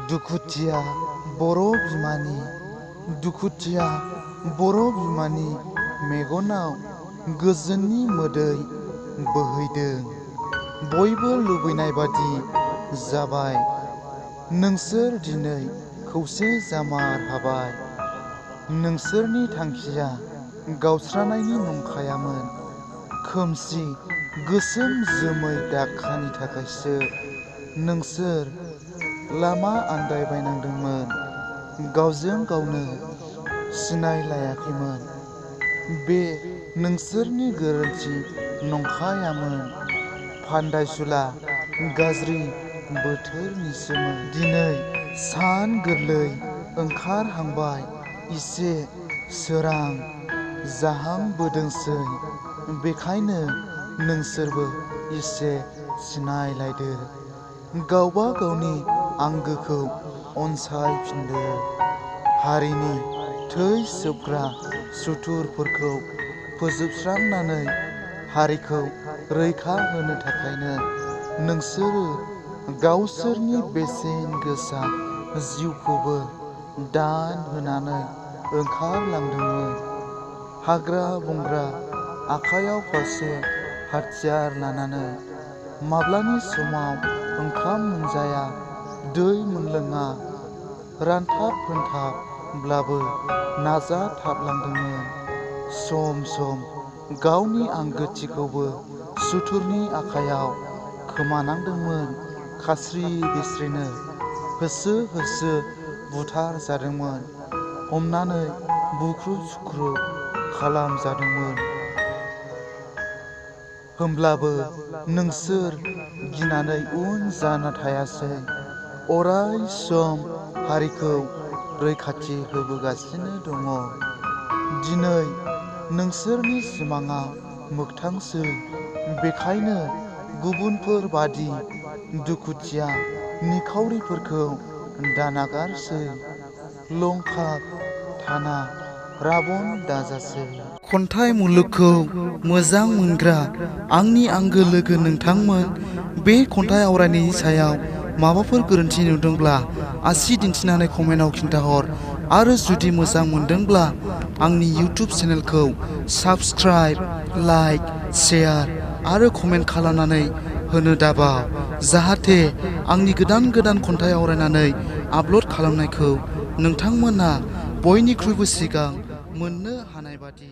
दुखुथिया बर' बिमानि दुखुथिया बर' बिमानि मेगनाव गोजोननि मोदै बोहैदों। बयबो लुबैनाय बादि जाबाय। नोंसोर दिनै खौसे जामार हाबाय। नोंसोरनि थांखिया गावस्रानायनि नंखायामोन। खोमसि गोसोम जोमै दाखानि थाखायसो नोंसोर लामा आन्दायबायनांदोंमोन। गावजों गावनो सिनायलायाखैमोन। बे नोंसोरनि गोरोन्थि नंखायामोन। फान्दायसुला गाज्रि बोथोरनिसोमोन। दिनै सान गोरलै ओंखारहांबाय। इसे सोरां जाहांबोदोंसै। बेखायनो नोंसोरबो इसे सिनायलायदो। गावबा गावनि आंगोखौ अनसायफिनदो। हारिनि थै सोबग्रा सुथुरफोरखौ फोजोबस्रांनानै हारिखौ रैखा होनो थाखायनो नोंसोरो गावसोरनि बेसेन गोसा जिउखौबो दान होनानै ओंखारलांदोंमोन। हाग्रा बंग्रा आखायाव फारसे हाथियार लानानै। माब्लानि समाव ओंखाम मोनजाया दै मोनलोङा रानथाब फोनथाबब्लाबो नाजाथाबलांदोंमोन। सम सम गावनि आंगोथिखौबो सुथुरनि आखायाव खोमानांदोंमोन। खास्रि बिस्रिनो होसो होसो बुथार जादोंमोन। हमनानै बुख्रुब सुख्रुब खालामजादोंमोन। होमब्लाबो नोंसोर गिनानै उन जाना थायासै। अराय सम हारिखौ रैखाथि होबोगासिनो दङ। दिनै नोंसोरनि सिमांआ मोगथांसै। बेखायनो गुबुनफोर बादि दुखुथिया निखावरिफोरखौ दानागारसै। लंकाप थाना राबन दाजासै। खन्थाइ मुलुगखौ मोजां मोनग्रा आंनि आंगो लोगो नोंथांमोन, बे खन्थाइ आवरायनायनि सायाव माबाफोर गोरोन्थि नुदोंब्ला आसि दिन्थिनानै कमेन्टआव खिन्थाहर। आरो जुदि मोजां मोनदोंब्ला आंनि इउटिउब चेनेलखौ साबस्क्राइब, लाइक, शेयार आरो कमेन्ट खालामनानै होनो दाबाव, जाहाथे आंनि गोदान गोदान खन्थाइ आवरायनानै आपल'ड खालामनायखौ नोंथांमोना बयनिख्रुइबो सिगां मोननो हानाय बादि।